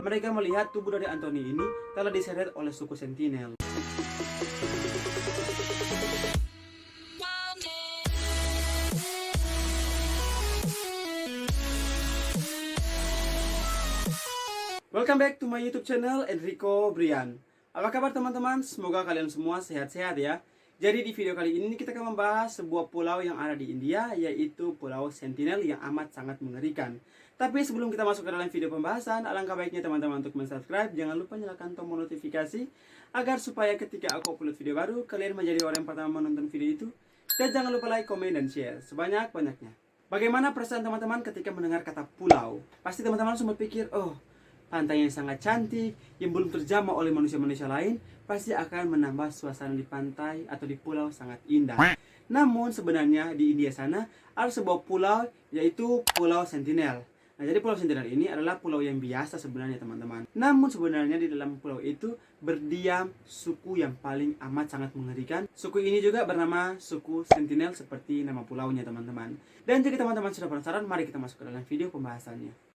mereka melihat tubuh dari Anthony ini telah diseret oleh suku Sentinel. Welcome back to my YouTube channel Enrico Brian. Apa kabar teman-teman? Semoga kalian semua sehat-sehat ya. Jadi di video kali ini kita akan membahas sebuah pulau yang ada di India, yaitu Pulau Sentinel yang amat sangat mengerikan. Tapi sebelum kita masuk ke dalam video pembahasan, alangkah baiknya teman-teman untuk subscribe. Jangan lupa nyalakan tombol notifikasi agar supaya ketika aku upload video baru, kalian menjadi orang yang pertama menonton video itu. Dan jangan lupa like, komen, dan share sebanyak-banyaknya. Bagaimana perasaan teman-teman ketika mendengar kata pulau? Pasti teman-teman sempat pikir, oh, pantai yang sangat cantik, yang belum terjamah oleh manusia-manusia lain, pasti akan menambah suasana di pantai atau di pulau sangat indah. Namun sebenarnya di India sana ada sebuah pulau, yaitu Pulau Sentinel. Nah, jadi Pulau Sentinel ini adalah pulau yang biasa sebenarnya teman-teman. Namun sebenarnya di dalam pulau itu berdiam suku yang paling amat sangat mengerikan. Suku ini juga bernama suku Sentinel seperti nama pulaunya teman-teman. Dan jika teman-teman sudah penasaran, mari kita masuk ke dalam video pembahasannya.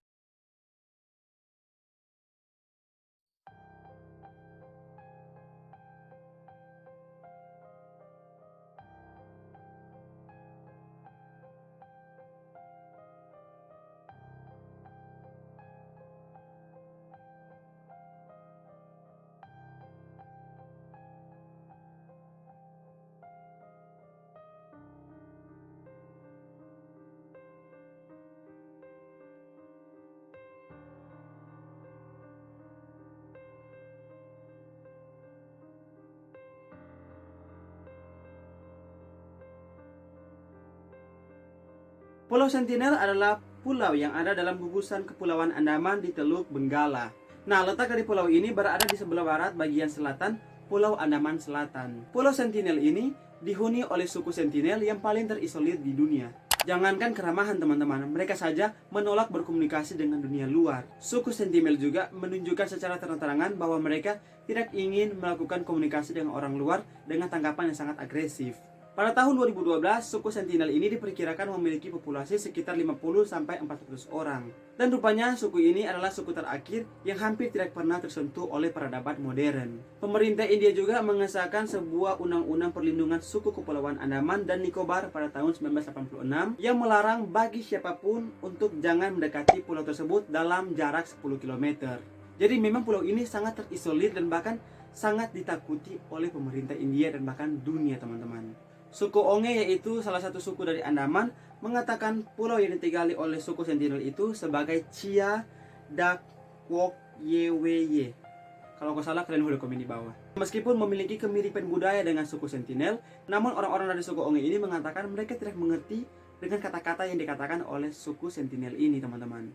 Pulau Sentinel adalah pulau yang ada dalam gugusan Kepulauan Andaman di Teluk Benggala. Nah, letak dari pulau ini berada di sebelah barat bagian selatan Pulau Andaman Selatan. Pulau Sentinel ini dihuni oleh suku Sentinel yang paling terisolir di dunia. Jangankan keramahan teman-teman, mereka saja menolak berkomunikasi dengan dunia luar. Suku Sentinel juga menunjukkan secara terang-terangan bahwa mereka tidak ingin melakukan komunikasi dengan orang luar dengan tanggapan yang sangat agresif. Pada tahun 2012, suku Sentinel ini diperkirakan memiliki populasi sekitar 50-400 orang. Dan rupanya suku ini adalah suku terakhir yang hampir tidak pernah tersentuh oleh peradaban modern. Pemerintah India juga mengesahkan sebuah undang-undang perlindungan suku Kepulauan Andaman dan Nicobar pada tahun 1986 yang melarang bagi siapapun untuk jangan mendekati pulau tersebut dalam jarak 10 km. Jadi memang pulau ini sangat terisolir dan bahkan sangat ditakuti oleh pemerintah India dan bahkan dunia teman-teman. Suku Onge, yaitu salah satu suku dari Andaman, mengatakan pulau yang ditinggali oleh suku Sentinel itu sebagai Chia Dak Wok Ywy. Kalau nggak salah kalian boleh komen di bawah. Meskipun memiliki kemiripan budaya dengan suku Sentinel, namun orang-orang dari suku Onge ini mengatakan mereka tidak mengerti dengan kata-kata yang dikatakan oleh suku Sentinel ini teman-teman.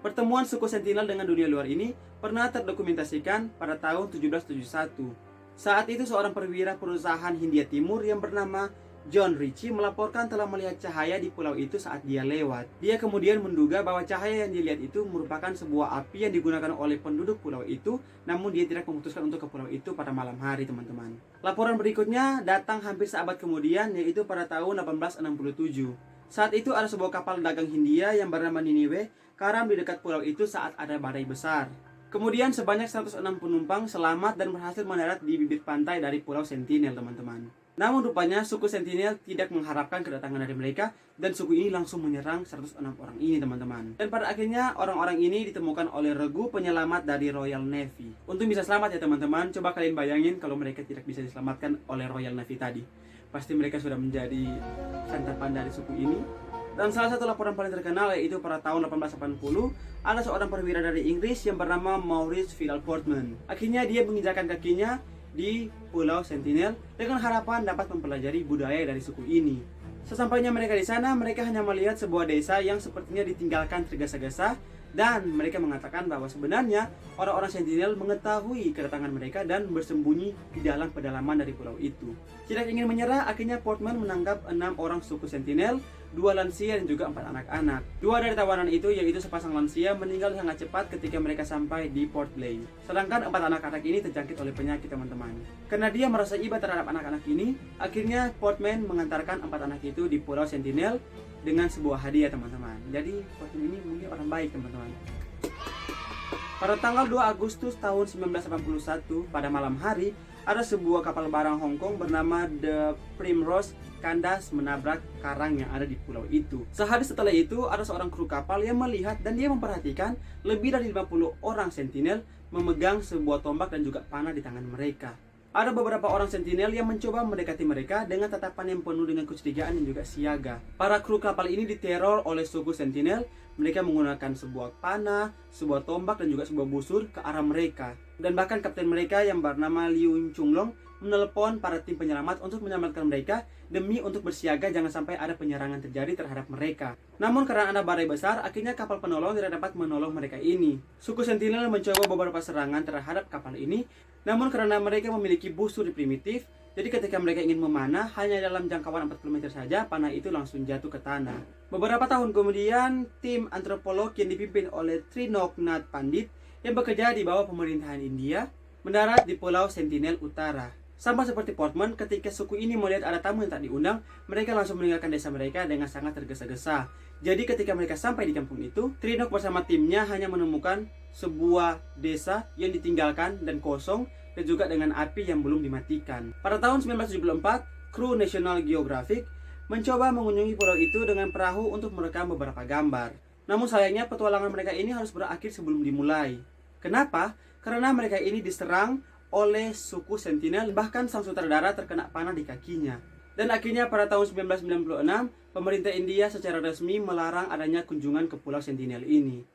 Pertemuan suku Sentinel dengan dunia luar ini pernah terdokumentasikan pada tahun 1771. Saat itu seorang perwira perusahaan Hindia Timur yang bernama John Ritchie melaporkan telah melihat cahaya di pulau itu saat dia lewat. Dia kemudian menduga bahwa cahaya yang dilihat itu merupakan sebuah api yang digunakan oleh penduduk pulau itu, namun dia tidak memutuskan untuk ke pulau itu pada malam hari teman-teman. Laporan berikutnya datang hampir seabad kemudian, yaitu pada tahun 1867. Saat itu ada sebuah kapal dagang Hindia yang bernama Niniwe karam di dekat pulau itu saat ada badai besar. Kemudian sebanyak 106 penumpang selamat dan berhasil mendarat di bibir pantai dari Pulau Sentinel teman-teman. Namun rupanya suku Sentinel tidak mengharapkan kedatangan dari mereka dan suku ini langsung menyerang 106 orang ini teman-teman. Dan pada akhirnya orang-orang ini ditemukan oleh regu penyelamat dari Royal Navy. Untuk bisa selamat ya teman-teman, coba kalian bayangin kalau mereka tidak bisa diselamatkan oleh Royal Navy tadi. Pasti mereka sudah menjadi santapan dari suku ini. Dan salah satu laporan paling terkenal yaitu pada tahun 1880 ada seorang perwira dari Inggris yang bernama Maurice Vidal Portman. Akhirnya dia menginjakan kakinya di Pulau Sentinel dengan harapan dapat mempelajari budaya dari suku ini. Sesampainya mereka di sana, mereka hanya melihat sebuah desa yang sepertinya ditinggalkan tergesa-gesa. Dan mereka mengatakan bahwa sebenarnya orang-orang Sentinel mengetahui kedatangan mereka dan bersembunyi di dalam pedalaman dari pulau itu. Tidak ingin menyerah, akhirnya Portman menangkap 6 orang suku Sentinel, 2 lansia dan juga 4 anak-anak. 2 dari tawanan itu, yaitu sepasang lansia, meninggal sangat cepat ketika mereka sampai di Port Blaine. Sedangkan 4 anak-anak ini terjangkit oleh penyakit teman-teman. Karena dia merasa iba terhadap anak-anak ini, akhirnya Portman mengantarkan 4 anak itu di Pulau Sentinel dengan sebuah hadiah teman-teman. Jadi Portman ini mungkin orang baik teman-teman. Pada tanggal 2 Agustus tahun 1981 pada malam hari, ada sebuah kapal barang Hong Kong bernama The Primrose kandas menabrak karang yang ada di pulau itu. Sehari setelah itu, ada seorang kru kapal yang melihat dan dia memperhatikan lebih dari 50 orang sentinel memegang sebuah tombak dan juga panah di tangan mereka. Ada beberapa orang sentinel yang mencoba mendekati mereka dengan tatapan yang penuh dengan kecurigaan dan juga siaga. Para kru kapal ini diteror oleh suku sentinel. Mereka menggunakan sebuah panah, sebuah tombak, dan juga sebuah busur ke arah mereka. Dan bahkan kapten mereka yang bernama Liu Chunglong menelepon para tim penyelamat untuk menyelamatkan mereka demi untuk bersiaga jangan sampai ada penyerangan terjadi terhadap mereka. Namun karena ada badai besar, akhirnya kapal penolong tidak dapat menolong mereka ini. Suku sentinel mencoba beberapa serangan terhadap kapal ini, namun karena mereka memiliki busur primitif, jadi ketika mereka ingin memanah, hanya dalam jangkauan 40 meter saja, panah itu langsung jatuh ke tanah. Beberapa tahun kemudian, tim antropolog yang dipimpin oleh Trinok Nath Pandit yang bekerja di bawah pemerintahan India mendarat di Pulau Sentinel Utara. Sama seperti Portman, ketika suku ini melihat ada tamu yang tak diundang, mereka langsung meninggalkan desa mereka dengan sangat tergesa-gesa. Jadi ketika mereka sampai di kampung itu, Trinok bersama timnya hanya menemukan sebuah desa yang ditinggalkan dan kosong, dan juga dengan api yang belum dimatikan. Pada tahun 1974, kru National Geographic mencoba mengunjungi pulau itu dengan perahu untuk merekam beberapa gambar. Namun sayangnya petualangan mereka ini harus berakhir sebelum dimulai. Kenapa? Karena mereka ini diserang oleh suku sentinel, bahkan sang sutradara terkena panah di kakinya. Dan akhirnya pada tahun 1996, pemerintah India secara resmi melarang adanya kunjungan ke pulau sentinel ini.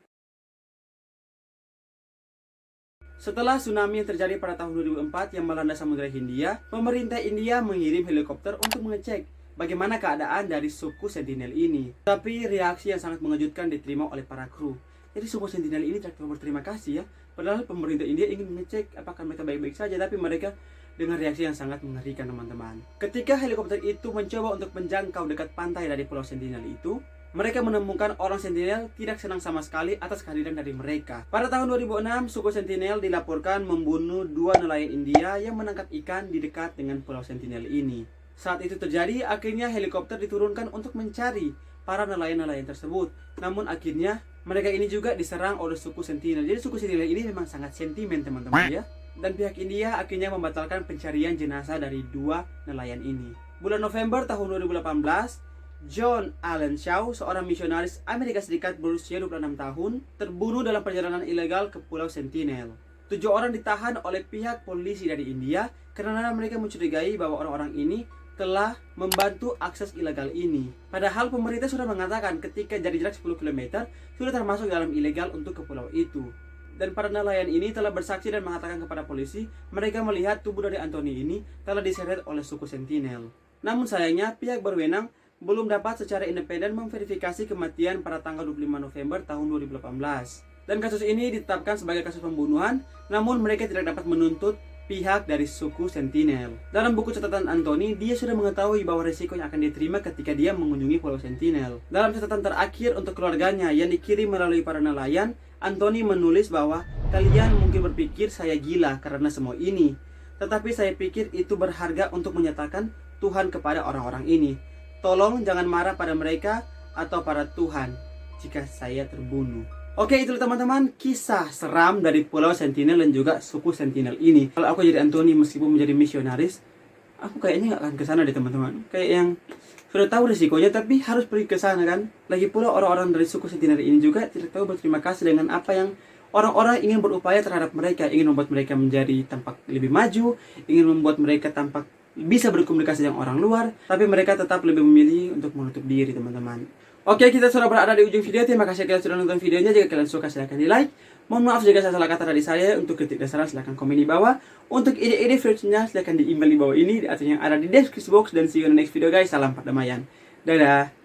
Setelah tsunami yang terjadi pada tahun 2004 yang melanda Samudra Hindia, pemerintah India mengirim helikopter untuk mengecek bagaimana keadaan dari suku sentinel ini. Tapi reaksi yang sangat mengejutkan diterima oleh para kru. Jadi suku sentinel ini tidak berterima kasih ya. Padahal pemerintah India ingin mengecek apakah mereka baik-baik saja, tapi mereka dengan reaksi yang sangat mengerikan teman-teman. Ketika helikopter itu mencoba untuk menjangkau dekat pantai dari pulau sentinel itu, mereka menemukan orang sentinel tidak senang sama sekali atas kehadiran dari mereka. Pada tahun 2006, suku sentinel dilaporkan membunuh 2 nelayan India yang menangkap ikan di dekat dengan pulau sentinel ini. Saat itu terjadi, akhirnya helikopter diturunkan untuk mencari para nelayan-nelayan tersebut. Namun akhirnya mereka ini juga diserang oleh suku sentinel. Jadi suku sentinel ini memang sangat sentimen teman-teman ya. Dan pihak India akhirnya membatalkan pencarian jenazah dari 2 nelayan ini. Bulan November tahun 2018, John Allen Shaw, seorang misionaris Amerika Serikat berusia 26 tahun, terbunuh dalam perjalanan ilegal ke Pulau Sentinel. 7 orang ditahan oleh pihak polisi dari India karena mereka mencurigai bahwa orang-orang ini telah membantu akses ilegal ini. Padahal pemerintah sudah mengatakan ketika dari jarak 10 km sudah termasuk dalam ilegal untuk ke pulau itu. Dan para nelayan ini telah bersaksi dan mengatakan kepada polisi mereka melihat tubuh dari Anthony ini telah diseret oleh suku sentinel. Namun sayangnya pihak berwenang belum dapat secara independen memverifikasi kematian pada tanggal 25 November tahun 2018. Dan kasus ini ditetapkan sebagai kasus pembunuhan, namun mereka tidak dapat menuntut pihak dari suku sentinel. Dalam buku catatan Anthony, dia sudah mengetahui bahwa resiko yang akan diterima ketika dia mengunjungi pulau sentinel. Dalam catatan terakhir untuk keluarganya yang dikirim melalui para nelayan, Anthony menulis bahwa kalian mungkin berpikir saya gila karena semua ini, tetapi saya pikir itu berharga untuk menyatakan Tuhan kepada orang-orang ini. Tolong jangan marah pada mereka atau pada Tuhan jika saya terbunuh. Oke, itulah teman-teman kisah seram dari Pulau Sentinel dan juga suku Sentinel ini. Kalau aku jadi Anthony meskipun menjadi misionaris, aku kayaknya nggak akan ke sana deh teman-teman. Kayak yang sudah tahu risikonya tapi harus pergi ke sana kan. Lagi pula orang-orang dari suku Sentinel ini juga tidak tahu berterima kasih dengan apa yang orang-orang ingin berupaya terhadap mereka, ingin membuat mereka menjadi tampak lebih maju, ingin membuat mereka tampak bisa berkomunikasi dengan orang luar, tapi mereka tetap lebih memilih untuk menutup diri teman-teman. Oke, kita sudah berada di ujung video. Terima kasih kalian sudah nonton videonya. Jika kalian suka silahkan di like. Mohon maaf jika saya salah kata dari saya. Untuk kritik dan saran silahkan komen di bawah. Untuk ide-ide videonya silahkan di email di bawah ini atau yang ada di deskripsi box. Dan see you in the next video guys. Salam perdamaian. Dadah.